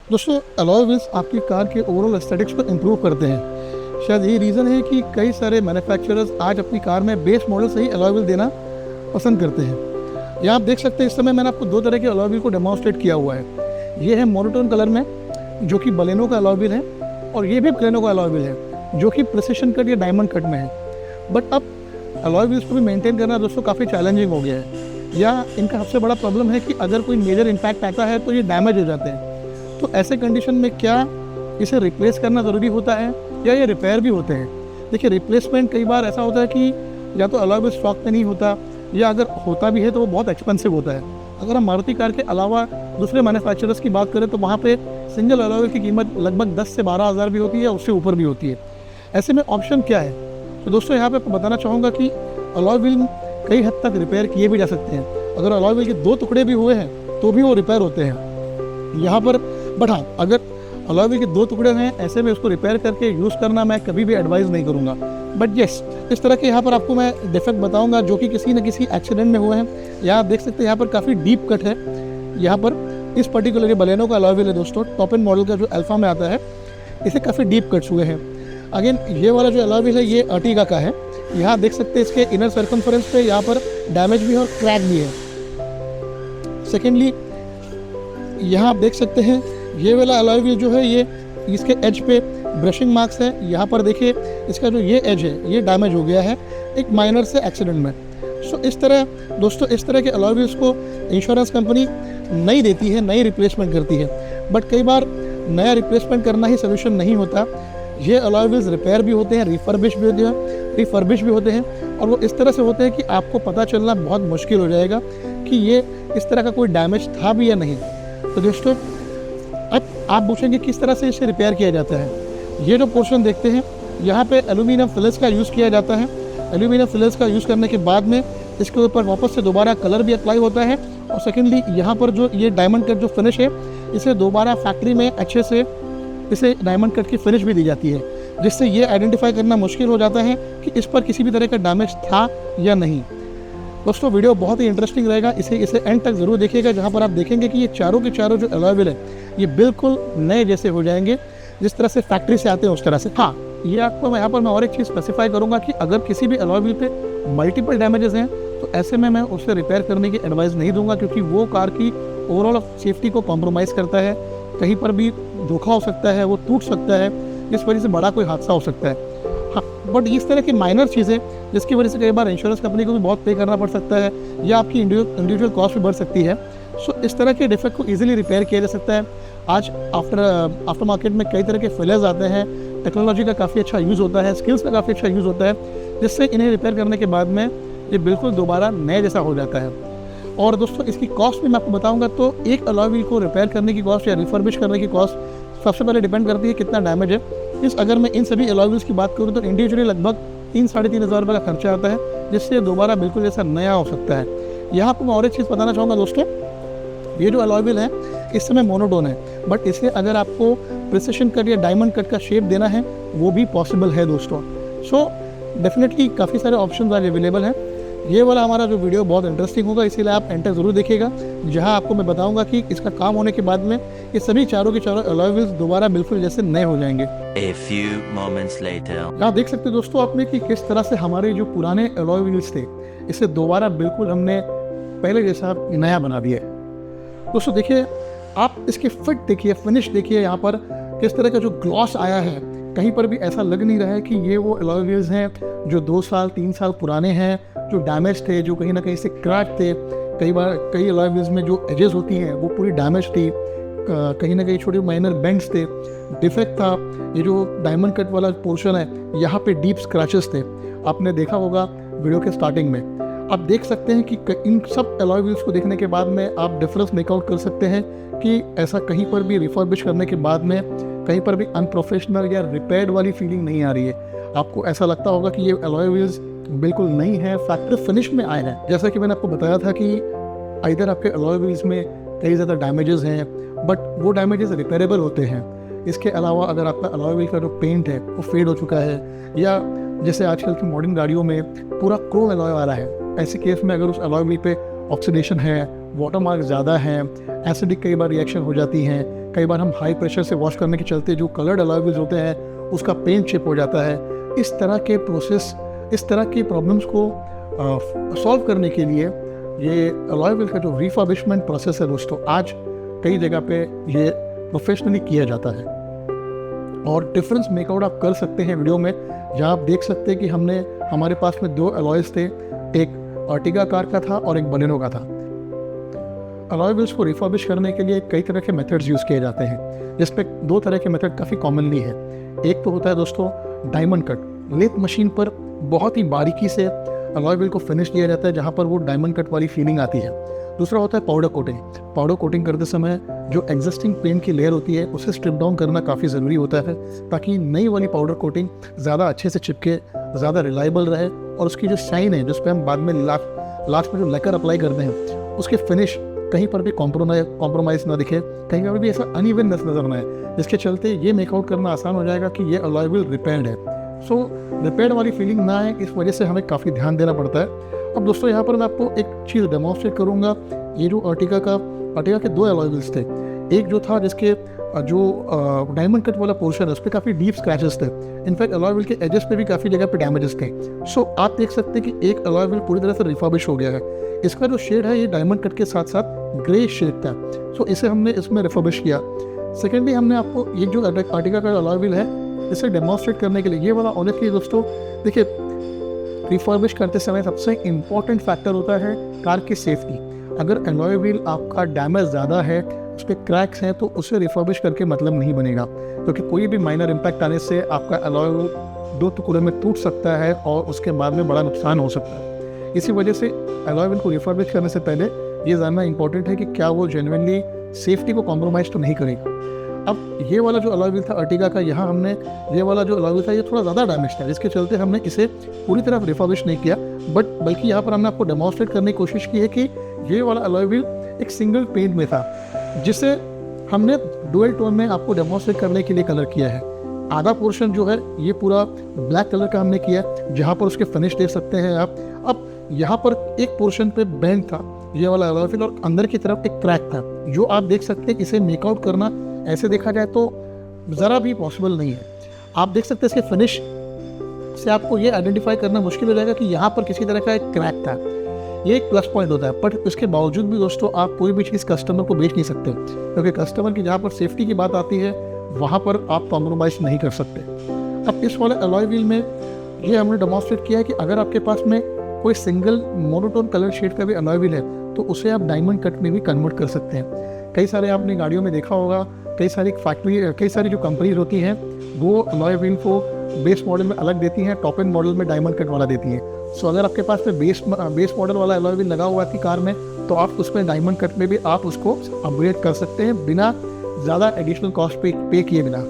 दोस्तों alloy wheels आपकी car के ओवरऑल एस्थेटिक्स को इम्प्रूव करते हैं। शायद यही रीज़न है कि कई सारे मैन्युफैक्चरर्स आज अपनी कार में बेस मॉडल से ही अलॉय व्हील देना पसंद करते हैं। यहाँ आप देख सकते हैं इस समय मैंने आपको दो तरह के अलॉय व्हील को डेमोन्स्ट्रेट किया हुआ है। ये है मोनोटोन कलर में जो कि बलेनो का अलॉय व्हील है, और ये भी बलेनो का अलॉय व्हील है जो कि प्रिसिशन कट या डायमंड कट में है। बट अब अलॉय व्हील्स को भी मेंटेन करना दोस्तों काफ़ी चैलेंजिंग हो गया है, या इनका सबसे बड़ा प्रॉब्लम है कि अगर कोई मेजर इम्पैक्ट आता है तो ये डैमेज हो जाते हैं। तो ऐसे कंडीशन में क्या इसे रिप्लेस करना ज़रूरी होता है या ये रिपेयर भी होते हैं? देखिए, रिप्लेसमेंट कई बार ऐसा होता है कि या तो अलॉय व्हील स्टॉक में नहीं होता, या अगर होता भी है तो वो बहुत एक्सपेंसिव होता है। अगर हम मारुति कार के अलावा दूसरे मैन्युफैक्चरर्स की बात करें तो वहाँ पे सिंगल अलॉय व्हील की कीमत लगभग 10 से 12 हज़ार भी होती है, उससे ऊपर भी होती है। ऐसे में ऑप्शन क्या है? तो दोस्तों यहाँ पे आपको बताना चाहूँगा कि अलॉय व्हील कई हद तक रिपेयर किए भी जा सकते हैं। अगर अलॉय व्हील के 2 टुकड़े भी हुए हैं तो भी वो रिपेयर होते हैं यहाँ पर। बट हाँ, अगर अलॉय व्हील के 2 टुकड़े हैं, ऐसे में उसको रिपेयर करके यूज़ करना मैं कभी भी एडवाइज़ नहीं करूँगा। बट येस, इस तरह के यहाँ पर आपको मैं डिफेक्ट बताऊँगा जो कि किसी न किसी एक्सीडेंट में हुए हैं। यहाँ देख सकते हैं यहाँ पर काफ़ी डीप कट है। यहाँ पर इस पर्टिकुलर बलेनो का अलॉय व्हील है दोस्तों, टॉप एंड मॉडल का जो अल्फा में आता है, इसे काफ़ी डीप कट्स हुए हैं। अगेन ये वाला जो अलॉय व्हील है ये अर्टिगा का है। यहाँ देख सकते हैं इसके इनर सर्कमफ्रेंस पे यहाँ पर डैमेज भी है और क्रैक भी है। सेकेंडली यहाँ आप देख सकते हैं ये वाला अलॉय व्हील जो है ये इसके एज पे ब्रशिंग मार्क्स है। यहाँ पर देखिए इसका जो ये एज है ये डैमेज हो गया है एक माइनर से एक्सीडेंट में। सो इस तरह दोस्तों, इस तरह के अलॉय व्हील्स को इंश्योरेंस कंपनी नहीं देती है, नई रिप्लेसमेंट करती है। बट कई बार नया रिप्लेसमेंट करना ही सोल्यूशन नहीं होता। ये अलॉय व्हील्स रिपेयर भी होते हैं, रिफर्बिश भी होते हैं, और वो इस तरह से होते हैं कि आपको पता चलना बहुत मुश्किल हो जाएगा कि ये इस तरह का कोई डैमेज था भी या नहीं। तो दोस्तों अब आप पूछेंगे किस तरह से इसे रिपेयर किया जाता है। ये जो पोर्शन देखते हैं यहाँ पे एल्यूमिनियम फिलर्स का यूज़ किया जाता है। एल्यूमिनियम फिलर्स का यूज़ करने के बाद में इसके ऊपर वापस से दोबारा कलर भी अप्लाई होता है, और सेकेंडली यहाँ पर जो ये डायमंड कट जो फिनिश है इसे दोबारा फैक्ट्री में अच्छे से इसे डायमंड कट की फिनिश भी दी जाती है, जिससे ये आइडेंटिफाई करना मुश्किल हो जाता है कि इस पर किसी भी तरह का डैमेज था या नहीं। दोस्तों वीडियो बहुत ही इंटरेस्टिंग रहेगा, इसे एंड तक ज़रूर देखिएगा, जहाँ पर आप देखेंगे कि ये चारों के चारों जो अलॉय व्हील है ये बिल्कुल नए जैसे हो जाएंगे, जिस तरह से फैक्ट्री से आते हैं उस तरह से। हाँ, ये आपको यहाँ पर मैं और एक चीज़ स्पेसिफाई करूँगा कि अगर किसी भी अलॉय व्हील पे मल्टीपल डैमेजेस हैं तो ऐसे में मैं उसे रिपेयर करने की एडवाइस नहीं दूंगा, क्योंकि वो कार की ओवरऑल सेफ्टी को कॉम्प्रोमाइज़ करता है। कहीं पर भी धोखा हो सकता है, वो टूट सकता है, जिस वजह से बड़ा कोई हादसा हो सकता है। हाँ, बट इस तरह की माइनर चीज़ें जिसकी वजह से कई बार इंश्योरेंस कंपनी को भी बहुत पे करना पड़ सकता है, या आपकी इंडिविजुअल कॉस्ट भी बढ़ सकती है। सो इस तरह के डिफेक्ट को ईजिली रिपेयर किया जा सकता है। आज आफ्टर मार्केट में कई तरह के फिलर्स आते हैं, टेक्नोलॉजी का काफ़ी अच्छा यूज़ होता है, स्किल्स का काफ़ी अच्छा यूज़ होता है, जिससे इन्हें रिपेयर करने के बाद में ये बिल्कुल दोबारा नए जैसा हो जाता है। और दोस्तों इसकी कॉस्ट भी मैं आपको बताऊंगा। तो एक अलॉय व्हील को रिपेयर करने की कॉस्ट या रिफर्बिश करने की कॉस्ट सबसे पहले डिपेंड करती है कितना डैमेज है। अगर मैं इन सभी अलॉय व्हील्स की बात करूँ तो इंडिविजुअली लगभग 3-3.5 हज़ार रुपये का खर्चा आता है, जिससे दोबारा बिल्कुल जैसा नया हो सकता है। यहाँ पर मैं और एक चीज़ बताना चाहूँगा दोस्तों, ये जो अलॉय व्हील है इस समय मोनोटोन है, बट इसे अगर आपको प्रिसिशन कट या डायमंड कट का शेप देना है वो भी पॉसिबल है दोस्तों। सो डेफिनेटली काफ़ी सारे ऑप्शन आज अवेलेबल हैं। ये वाला हमारा जो वीडियो बहुत इंटरेस्टिंग होगा, इसीलिए आप एंड तक ज़रूर देखिएगा, जहां आपको मैं बताऊंगा कि इसका काम होने के बाद में ये सभी चारों के चारों अलॉय व्हील्स दोबारा बिल्कुल जैसे नए हो जाएंगे। A few moments later. यहाँ देख सकते हैं दोस्तों आपने कि किस तरह से हमारे जो पुराने अलॉय व्हील्स थे इसे दोबारा बिल्कुल हमने पहले जैसा नया बना दिया है। दोस्तों देखिए, आप इसके फिट देखिए, फिनिश देखिए, यहाँ पर किस तरह का जो ग्लॉस आया है, कहीं पर भी ऐसा लग नहीं रहा है कि ये वो अलॉय व्हील्स हैं जो 2 साल 3 साल पुराने हैं, जो डैमेज थे, जो कहीं ना कहीं से क्रैक थे। कई बार कई अलॉय व्हील्स में जो एजेस होती हैं वो पूरी डैमेज थी, कहीं ना कहीं छोटे माइनर बेंड्स थे, डिफेक्ट था। ये जो डायमंड कट वाला पोर्शन है यहाँ पे डीप स्क्रैचेस थे, आपने देखा होगा वीडियो के स्टार्टिंग में। आप देख सकते हैं कि इन सब अलॉय व्हील्स को देखने के बाद में आप डिफरेंस मेकआउट कर सकते हैं कि ऐसा कहीं पर भी रिफर्बिश करने के बाद में कहीं पर भी अनप्रोफेशनल या रिपेयर्ड वाली फीलिंग नहीं आ रही है। आपको ऐसा लगता होगा कि ये अलॉय व्हील्स बिल्कुल नई है, फैक्ट्री फिनिश में आए हैं। जैसा कि मैंने आपको बताया था कि इधर आपके अलॉय व्हील्स में कई ज़्यादा डैमेजेस हैं, बट वो डैमेजेस रिपेयरेबल होते हैं। इसके अलावा अगर आपका अलॉय व्हील का जो पेंट है वो फेड हो चुका है, या जैसे आजकल की मॉडर्न गाड़ियों में पूरा क्रोम अलॉय आ रहा है, ऐसे केस में अगर उस अलॉय व्हील पे ऑक्सीडेशन है वाटर मार्क ज़्यादा हैं, एसिडिक कई बार रिएक्शन हो जाती हैं, कई बार हम हाई प्रेशर से वॉश करने के चलते जो कलर्ड अलॉय व्हील्स होते हैं उसका पेंट चिप हो जाता है। इस तरह के प्रोसेस, इस तरह की प्रॉब्लम्स को सॉल्व करने के लिए ये अलॉय व्हील का जो रिफर्बिशमेंट प्रोसेस है दोस्तों, आज कई जगह पे ये प्रोफेशनली किया जाता है। और डिफरेंस मेकआउट आप कर सकते हैं वीडियो में, जहाँ आप देख सकते हैं कि हमारे पास में 2 अलॉयज़ थे, एक अर्टिगा कार का था और एक बलेनो का था। अलॉय व्हील्स को रिफर्बिश करने के लिए कई तरह के मेथड्स यूज़ किए जाते हैं, जिसपे 2 तरह के मेथड काफ़ी कॉमनली है। एक तो होता है दोस्तों डायमंड कट, लेथ मशीन पर बहुत ही बारीकी से अलॉय व्हील को फिनिश दिया जाता है, जहाँ पर वो डायमंड कट वाली फीलिंग आती है। दूसरा होता है पाउडर कोटिंग। पाउडर कोटिंग करते समय जो एग्जिस्टिंग पेंट की लेयर होती है उसे स्ट्रिप डाउन करना काफ़ी ज़रूरी होता है, ताकि नई वाली पाउडर कोटिंग ज़्यादा अच्छे से चिपके, ज़्यादा रिलायबल रहे और उसकी जो शाइन है, जिस पर हम बाद में लास्ट में जो लेकर अप्लाई करते हैं, उसके फिनिश कहीं पर भी कॉम्प्रोमाइज़ ना दिखे, कहीं पर भी ऐसा अनइवननेस नजर ना आए, जिसके चलते ये मेकआउट करना आसान हो जाएगा कि ये अलॉय व्हील रिपेयर्ड है। सो रिपेयर्ड वाली फीलिंग ना आए, इस वजह से हमें काफ़ी ध्यान देना पड़ता है। अब दोस्तों यहाँ पर मैं आपको एक चीज़ डेमोन्स्ट्रेट करूँगा। ये जो अर्टिगा के 2 अलॉय व्हील्स थे, एक जो था जिसके जो डायमंड कट वाला पोर्शन है उस पर काफ़ी डीप स्क्रैचेस थे, इनफैक्ट अलॉय व्हील के एजेस पे भी काफ़ी जगह पे डैमेजेस थे। सो आप देख सकते हैं कि एक अलॉय व्हील पूरी तरह से रिफर्बिश हो गया है। इसका जो शेड है ये डायमंड कट के साथ साथ ग्रे शेड था, सो इसे हमने इसमें रिफर्बिश किया। सेकेंडली हमने आपको ये जो अर्टिगा का अलॉय व्हील है इसे डेमोन्स्ट्रेट करने के लिए, ये वाला ऑनेस्टली दोस्तों देखिए, रिफर्बिश करते समय सबसे इम्पॉर्टेंट फैक्टर होता है कार की सेफ्टी। अगर अलॉय व्हील आपका डैमेज ज़्यादा है, उस पर क्रैक्स हैं, तो उसे रिफर्बिश करके मतलब नहीं बनेगा, क्योंकि कोई भी माइनर इम्पैक्ट आने से आपका अलॉय व्हील 2 टुकड़े में टूट सकता है और उसके बाद में बड़ा नुकसान हो सकता है। इसी वजह से अलॉय व्हील को रिफर्बिश करने से पहले ये जानना इंपॉर्टेंट है कि क्या वो जेन्युइनली सेफ्टी को कॉम्प्रोमाइज़ तो नहीं करेगा। अब ये वाला जो अलॉय व्हील था अर्टिगा का, यहाँ हमने ये वाला जो अलॉय व्हील था ये थोड़ा ज़्यादा डैमेज था, जिसके चलते हमने इसे पूरी तरह रिफर्बिश नहीं किया, बल्कि यहाँ पर हमने आपको डेमोन्स्ट्रेट करने की कोशिश की है कि ये वाला अलॉय व्हील एक सिंगल पेंट में था, जिसे हमने डुअल टोन में आपको डेमोन्स्ट्रेट करने के लिए कलर किया है। आधा पोर्शन जो है ये पूरा ब्लैक कलर का हमने किया, जहाँ पर उसके फिनिश देख सकते हैं आप। अब यहाँ पर एक पोर्शन पे बेंड था ये वाला अलॉय व्हील और अंदर की तरफ एक क्रैक था, जो आप देख सकते हैं। इसे मेकआउट करना ऐसे देखा जाए तो ज़रा भी पॉसिबल नहीं है। आप देख सकते हैं इसके फिनिश से आपको ये आइडेंटिफाई करना मुश्किल हो जाएगा कि यहाँ पर किसी तरह का एक क्रैक था। ये एक प्लस पॉइंट होता है, बट इसके बावजूद भी दोस्तों आप कोई भी चीज़ कस्टमर को बेच नहीं सकते, क्योंकि कस्टमर की जहाँ पर सेफ्टी की बात आती है वहाँ पर आप कॉम्प्रोमाइज़ नहीं कर सकते। अब इस वाले अलॉय व्हील में ये हमने डेमोन्स्ट्रेट किया है कि अगर आपके पास में कोई सिंगल मोनोटोन कलर शेड का भी अलॉय व्हील है तो उसे आप डायमंड कट में भी कन्वर्ट कर सकते हैं। कई सारे आपने गाड़ियों में देखा होगा, कई सारी जो कंपनीज होती हैं वो अलॉय व्हील को बेस मॉडल में अलग देती हैं, टॉप एंड मॉडल में डायमंड कट वाला देती हैं। सो अगर आपके पास में बेस मॉडल वाला अलॉय व्हील लगा हुआ थी कार में, तो आप उसमें डायमंड कट में भी आप उसको अपग्रेड कर सकते हैं बिना ज़्यादा एडिशनल कॉस्ट पे किए बिना।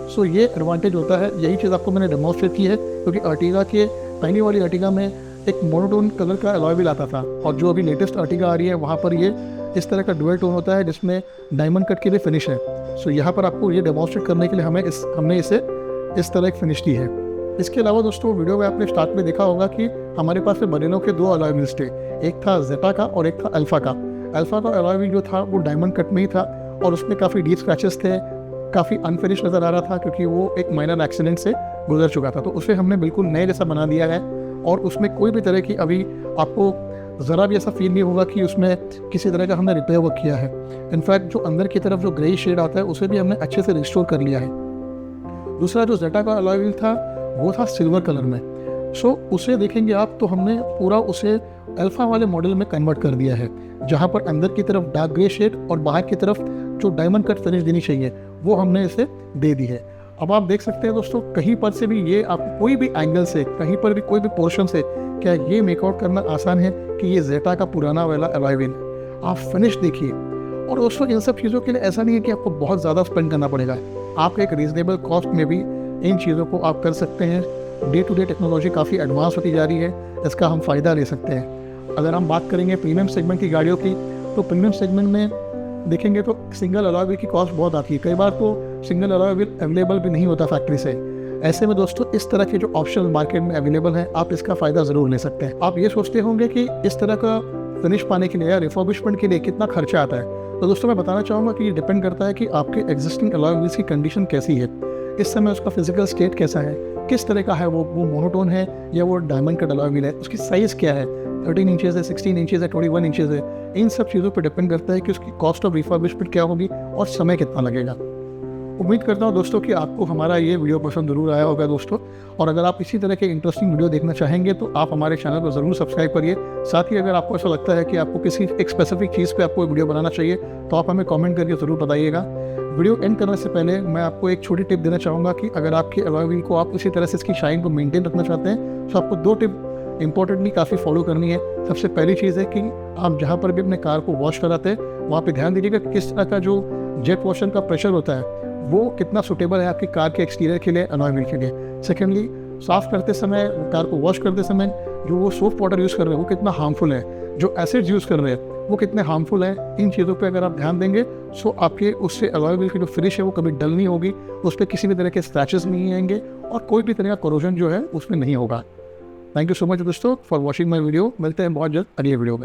सो ये एडवांटेज होता है, यही चीज़ आपको मैंने डेमोन्स्ट्रेट की है, क्योंकि अर्टिगा के पहली वाली अर्टिगा में एक मोनोटोन कलर का अलॉय व्हील आता था, और जो अभी लेटेस्ट अर्टिगा आ रही है वहाँ पर ये इस तरह का डुअल टोन होता है जिसमें डायमंड कट की भी फिनिश है। सो यहाँ पर आपको ये डेमोन्स्ट्रेट करने के लिए हमने इसे इस तरह एक फिनिश दी है। इसके अलावा दोस्तों वीडियो में आपने स्टार्ट में देखा होगा कि हमारे पास में बलेनो के 2 अलॉय व्हील्स थे, एक था जेटा का और एक था अल्फा का। अल्फा का अलॉय व्हील जो था वो डायमंड कट में ही था और उसमें काफ़ी डीप स्क्रैचेस थे, काफ़ी अनफिनिश नज़र आ रहा था, क्योंकि वो एक माइनर एक्सीडेंट से गुजर चुका था। तो उसे हमने बिल्कुल नए जैसा बना दिया है और उसमें कोई भी तरह की अभी आपको ज़रा भी ऐसा फील नहीं होगा कि उसमें किसी तरह का हमने रिपेयर वर्क किया है। इनफैक्ट जो अंदर की तरफ जो ग्रे शेड आता है उसे भी हमने अच्छे से रिस्टोर कर लिया है। दूसरा जो जेटा का अलॉय व्हील था वो था सिल्वर कलर में। सो उसे देखेंगे आप तो हमने पूरा उसे अल्फा वाले मॉडल में कन्वर्ट कर दिया है, जहाँ पर अंदर की तरफ डार्क ग्रे शेड और बाहर की तरफ जो डायमंड कट फिनिश देनी चाहिए वो हमने इसे दे दी है। अब आप देख सकते हैं दोस्तों, कहीं पर से भी ये आप कोई भी एंगल से, कहीं पर भी कोई भी पोर्शन से क्या ये मेकआउट करना आसान है कि ये जेटा का पुराना वाला अलॉय व्हील। आप फिनिश देखिए। और दोस्तों इन सब चीज़ों के लिए ऐसा नहीं है कि आपको बहुत ज़्यादा स्पेंड करना पड़ेगा, आप एक रीजनेबल कॉस्ट में भी इन चीज़ों को आप कर सकते हैं। डे टू डे टेक्नोलॉजी काफ़ी एडवांस होती जा रही है, इसका हम फ़ायदा ले सकते हैं। अगर हम बात करेंगे प्रीमियम सेगमेंट की गाड़ियों की, तो प्रीमियम सेगमेंट में देखेंगे तो सिंगल अलॉय व्हील की कॉस्ट बहुत आती है, कई बार तो सिंगल अलॉय व्हील अवेलेबल भी नहीं होता फैक्ट्री से। ऐसे में दोस्तों इस तरह के जो ऑप्शनल मार्केट में अवेलेबल हैं, आप इसका फ़ायदा ज़रूर ले सकते हैं। आप ये सोचते होंगे कि इस तरह का फिनिश पाने के लिए या रिफर्बिशमेंट के लिए कितना खर्चा आता है, तो दोस्तों मैं बताना चाहूँगा कि ये डिपेंड करता है कि आपके एग्जिस्टिंग अलॉय व्हील्स की कंडीशन कैसी है, इस समय उसका फिजिकल स्टेट कैसा है, किस तरह का है, वो मोनोटोन है या वो डायमंड कट अलॉय व्हील है, उसकी साइज़ क्या है, 13 इंचेस है, 16 इंचेस है, 21 इंचेस है। इन सब चीज़ों पर डिपेंड करता है कि उसकी कॉस्ट ऑफ रिफर्बिशमेंट क्या होगी और समय कितना लगेगा। उम्मीद करता हूँ दोस्तों कि आपको हमारा ये वीडियो पसंद जरूर आया होगा दोस्तों, और अगर आप इसी तरह के इंटरेस्टिंग वीडियो देखना चाहेंगे तो आप हमारे चैनल को ज़रूर सब्सक्राइब करिए। साथ ही अगर आपको ऐसा लगता है कि आपको किसी एक स्पेसिफिक चीज़ पे आपको वीडियो बनाना चाहिए तो आप हमें कमेंट करके ज़रूर बताइएगा। वीडियो एंड करने से पहले मैं आपको एक छोटी टिप देना चाहूँगा कि अगर आपके अलॉय व्हील को आप इसी तरह से इसकी शाइन को मेनटेन रखना चाहते हैं तो आपको 2 टिप इंपॉर्टेंटली काफ़ी फॉलो करनी है। सबसे पहली चीज़ है कि आप जहाँ पर भी अपने कार को वॉश कराते हैं वहाँ पे ध्यान दीजिएगा कि किस तरह का जो जेट वॉशर का प्रेशर होता है वो कितना सुटेबल है आपकी कार के एक्सटीरियर के लिए, अलॉय व्हील के लिए। सेकेंडली, साफ़ करते समय, कार को वॉश करते समय जो वो सोप वाटर यूज़ कर रहे हैं वो कितना हार्मफुल है, जो एसिड्स यूज़ कर रहे हैं वो कितने हार्मफुल है। इन चीज़ों पे अगर आप ध्यान देंगे तो आपके उससे अलॉय व्हील की जो फिनिश है वो कभी डल नहीं होगी, उस पर किसी भी तरह के स्क्रैचेस नहीं आएंगे और कोई भी तरह का कोरोजन जो है उसमें नहीं होगा। थैंक यू सो मच दोस्तों फॉर वॉचिंग माई वीडियो। मिलते हैं बहुत जल्द अगले वीडियो में।